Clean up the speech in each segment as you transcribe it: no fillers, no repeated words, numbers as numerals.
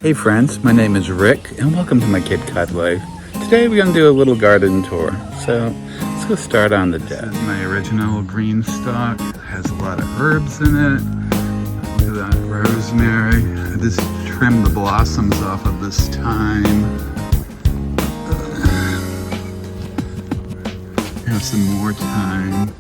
Hey friends, my name is Rick and welcome to my Cape Cod life. Today we're going to do a little garden tour. So let's go start on the deck. This is my original green stalk. It has a lot of herbs in it. Look at that rosemary. I just trimmed the blossoms off of this thyme. Have some more thyme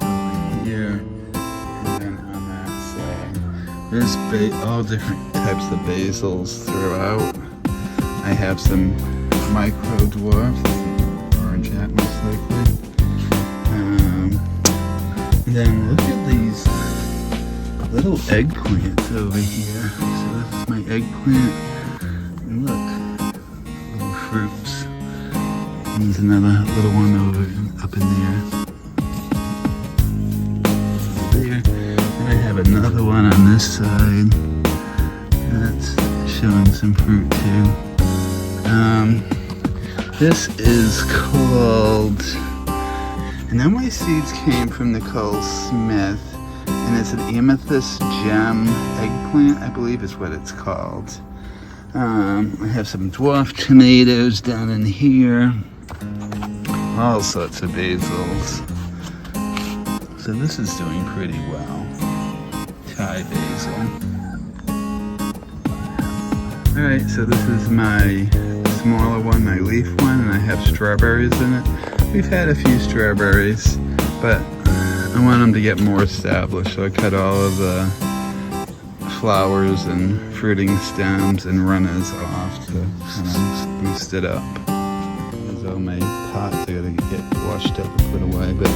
over here. And then on that side, there's all different types of basils throughout. I have some micro dwarfs, orange hat most likely. And then look at these little eggplants over here. So this is my eggplant. And look, little fruits. And there's another little one up in there. And I have another one on this side. That's showing some fruit too. This is called, and then my seeds came from Nicole Smith, and it's an amethyst gem eggplant, I believe is what it's called. I have some dwarf tomatoes down in here, all sorts of basils. So this is doing pretty well. Thai basil. Alright, so this is my smaller one, my leaf one, and I have strawberries in it. We've had a few strawberries, but I want them to get more established, so I cut all of the flowers and fruiting stems and runners off to kind of boost it up. Because all my pots are going to get washed up and put away, but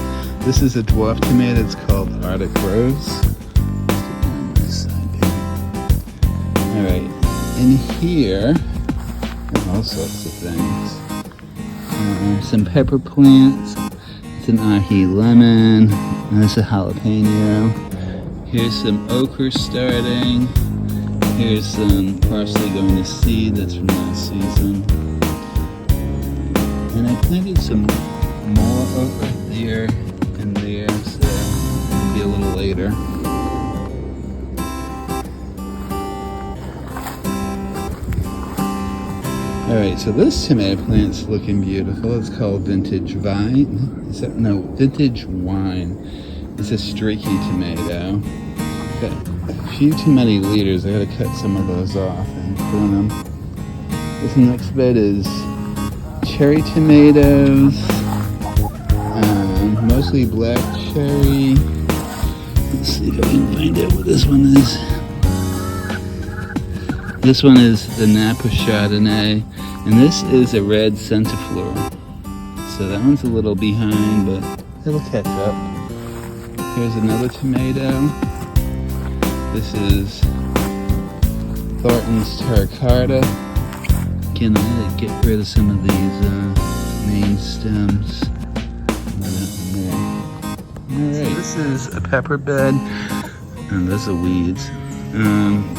this is a dwarf tomato, it's called Arctic Rose. Alright. In here, all sorts of things. Some pepper plants. It's an ahi lemon. And there's a jalapeno. Here's some okra starting. Here's some parsley going to seed. That's from last season. And I planted some more okra there and there, so it'll be a little later. Alright, so this tomato plant's looking beautiful. It's called Vintage Vine. Vintage Wine. It's a streaky tomato. Got a few too many leaders. I gotta cut some of those off and prune them. This next bed is cherry tomatoes. Mostly black cherry. Let's see if I can find out what this one is. This one is the Napa Chardonnay, and this is a red centiflora. So that one's a little behind, but it'll catch up. Here's another tomato. This is Thornton's Terra Carta. Again, I'm going to get rid of some of these main stems. Alright, so this is a pepper bed, and those are weeds.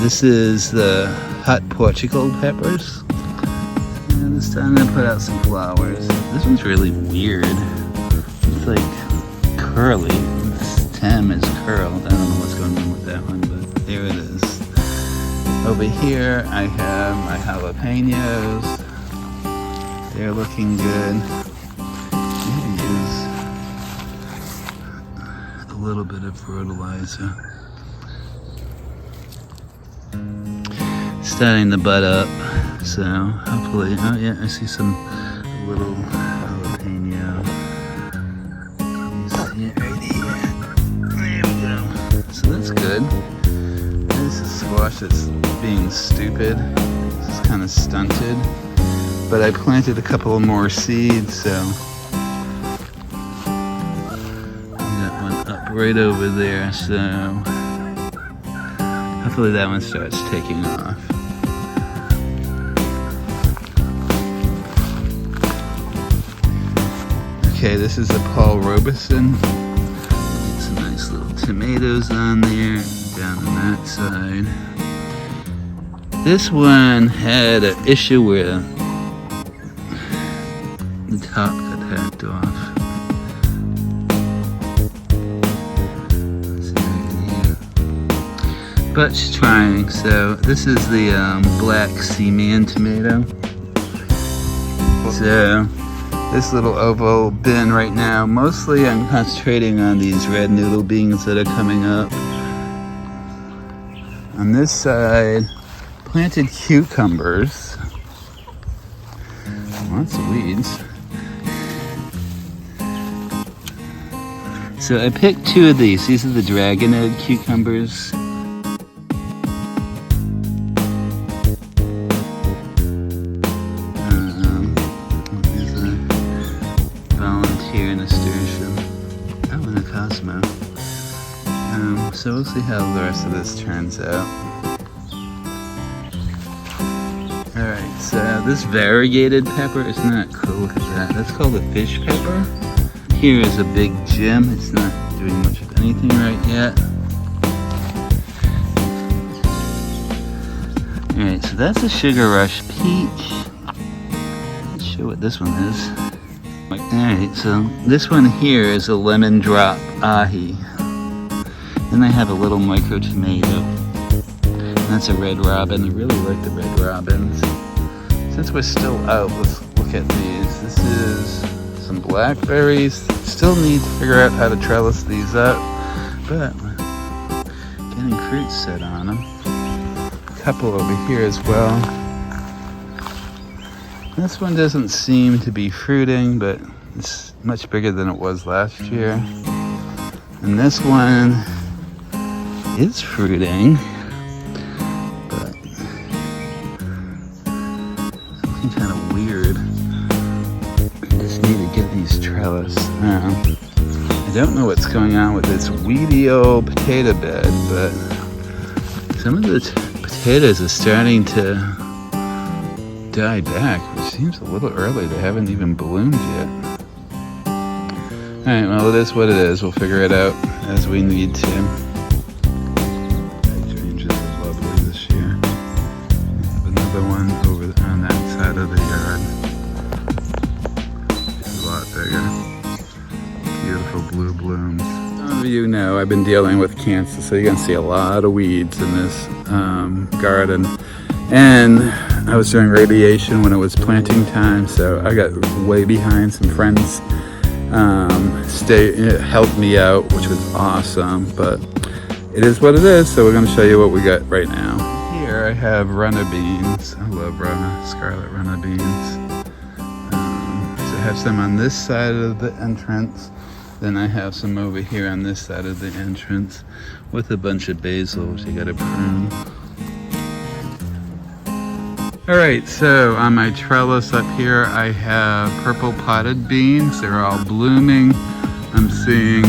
This is the hot Portugal peppers. And this time I put out some flowers. This one's really weird. It's like curly. The stem is curled. I don't know what's going on with that one, but there it is. Over here I have my jalapenos. They're looking good. Maybe use a little bit of fertilizer. Starting to bud up, so hopefully, oh yeah, I see some little jalapeno. You see it right here. There we go. So that's good. This is squash that's being stupid. This is kind of stunted, but I planted a couple more seeds, so that one up right over there. So hopefully that one starts taking off. Okay, this is a Paul Robeson. Some nice little tomatoes on there, down on that side. This one had an issue where the top got hacked off. but she's trying. So this is the black seaman tomato. So this little oval bin right now, mostly I'm concentrating on these red noodle beans that are coming up. On this side, planted cucumbers. Lots of weeds. So I picked two of these. These are the dragon egg cucumbers. There's a volunteer nasturtium. Oh, and a Cosmo. So we'll see how the rest of this turns out. Alright, so this variegated pepper, isn't that cool? Look at that. That's called a fish pepper. Here is a big gem. It's not doing much of anything right yet. Alright, so that's a Sugar Rush peach. Let's show what this one is. Alright, so this one here is a lemon drop ahi. Then I have a little micro tomato. That's a red robin. I really like the red robins. Since we're still out, let's look at these. This is some blackberries. Still need to figure out how to trellis these up, but getting fruit set on them. A couple over here as well. This one doesn't seem to be fruiting, but it's much bigger than it was last year. And this one is fruiting. Kind of weird. I just need to get these trellis. I don't know what's going on with this weedy old potato bed, but some of the potatoes are starting to die back, which seems a little early. They haven't even bloomed yet. Alright, well, it is what it is. We'll figure it out as we need to. Hydrangeas are lovely this year. Another one over on that side of the yard. It's a lot bigger. Beautiful blue blooms. Some of you know I've been dealing with cancer, so you're gonna see a lot of weeds in this garden. And I was doing radiation when it was planting time, so I got way behind. Some friends helped me out, which was awesome, but it is what it is, so we're gonna show you what we got right now. Here I have runner beans. I love scarlet runner beans. So I have some on this side of the entrance. Then I have some over here on this side of the entrance with a bunch of basil, which you gotta prune. Alright, so on my trellis up here I have purple potted beans. They're all blooming. I'm seeing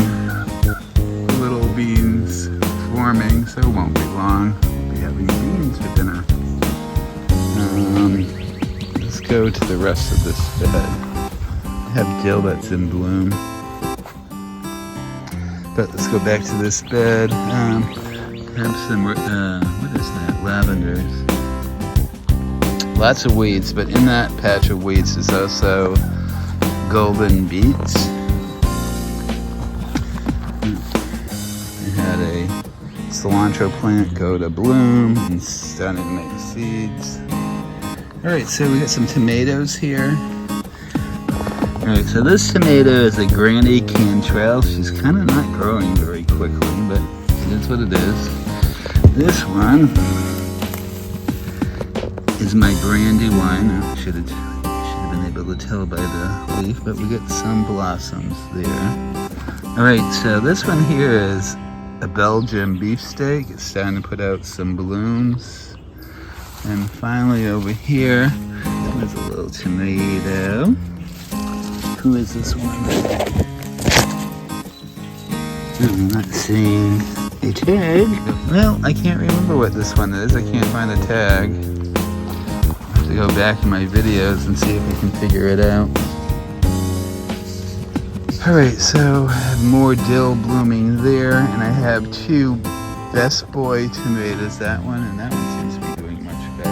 little beans forming, so it won't be long. We'll be having beans for dinner. Let's go to the rest of this bed. I have dill that's in bloom. But let's go back to this bed. Have some, what is that? Lavenders. Lots of weeds, but in that patch of weeds is also golden beets. I had a cilantro plant go to bloom and starting to make seeds. Alright, so we got some tomatoes here. Alright, so this tomato is a Granny Cantrell. She's kind of not growing very quickly, but it is what it is. This one is my Brandywine. I should have been able to tell by the leaf, but we got some blossoms there. Alright, so this one here is a Belgian beefsteak. It's starting to put out some blooms. And finally over here, there's a little tomato. Who is this one? I'm not seeing a tag. Well, I can't remember what this one is. I can't find a tag. I have to go back in my videos and see if I can figure it out. Alright, so I have more dill blooming there, and I have two Best Boy tomatoes, that one, and that one seems to be doing much better.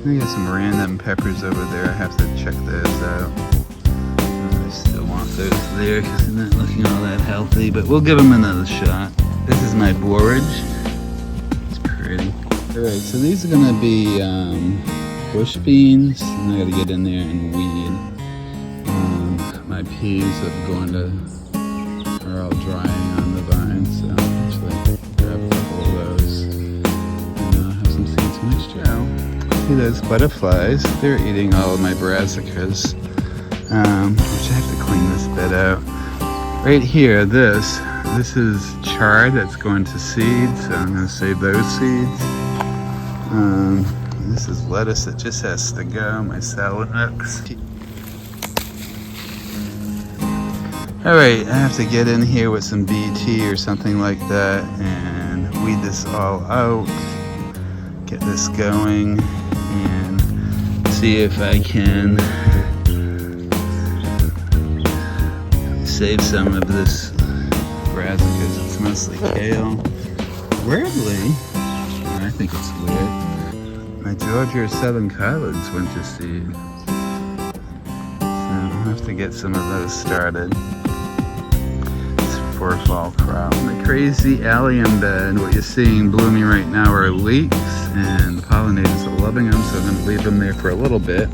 I got some random peppers over there. I have to check those out. I still want those there because they're not looking all that healthy, but we'll give them another shot. This is my borage. decorating. Alright, so these are gonna be bush beans, and I gotta get in there and weed. My peas are all drying on the vine, so actually grab a couple of those and have some seeds mixture. See those butterflies? They're eating all of my brassicas, which I have to clean this bed out. Right here, this is chard that's going to seed, so I'm going to save those seeds. This is lettuce that just has to go, my salad mix. Alright, I have to get in here with some BT or something like that and weed this all out, get this going, and see if I can save some of this brassicas. It's mostly kale. Weirdly, I think it's weird, my Georgia Southern collards went to seed. So I'll have to get some of those started. For a fall crop. My crazy allium bed, what you're seeing blooming right now are leeks, and the pollinators are loving them, so I'm going to leave them there for a little bit.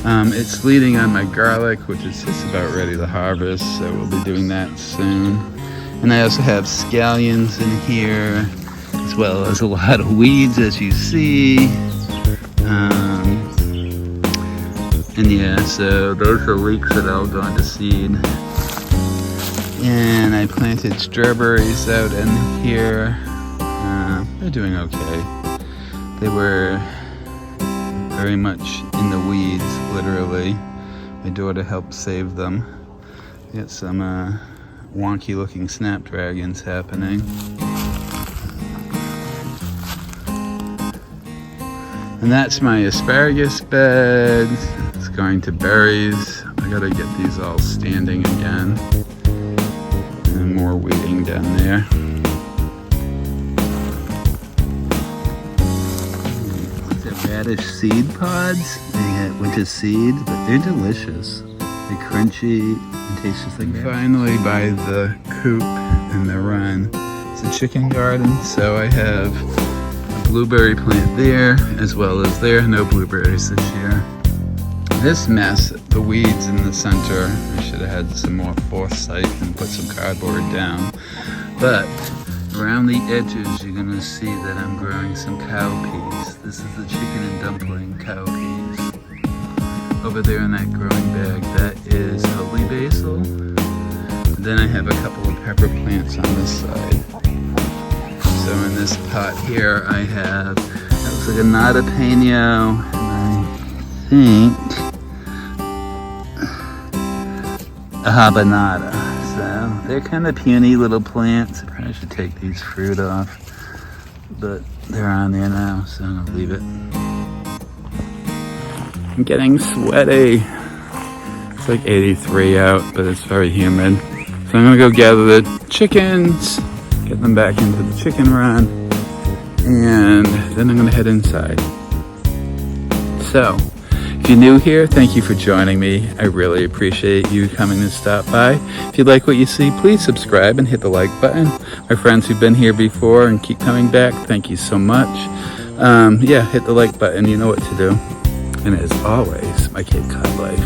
It's leading on my garlic, which is just about ready to harvest, so we'll be doing that soon. And I also have scallions in here, as well as a lot of weeds, as you see. And yeah, so those are leeks that all gone to seed. And I planted strawberries out in here. They're doing okay. They were very much in the weeds, literally. My daughter helped save them. Got some wonky looking snapdragons happening. And that's my asparagus bed. It's going to berries. I gotta get these all standing again. And more weeding down there. The radish seed pods. They went to seed, but they're delicious. They're crunchy and taste just like radish. Finally, by the coop and the run, it's a chicken garden. So I have a blueberry plant there, as well as there. No blueberries this year. This mess, the weeds in the center, I should have had some more foresight and put some cardboard down. But around the edges, you're gonna see that I'm growing some cowpeas. This is the chicken and dumpling cowpeas. Over there in that growing bag, that is holy basil. Then I have a couple of pepper plants on this side. So in this pot here, I have, that looks like a nata peno, and I think a habanada. So they're kind of puny little plants. I probably should take these fruit off, but they're on there now, so I'm gonna leave it. I'm getting sweaty. It's like 83 out, but it's very humid. So I'm gonna go gather the chickens, get them back into the chicken run, and then I'm gonna head inside. So, if you're new here, thank you for joining me. I really appreciate you coming to stop by. If you like what you see, please subscribe and hit the like button. My friends who've been here before and keep coming back, thank you so much. Yeah, hit the like button, you know what to do. And as always, my Cape Cod life.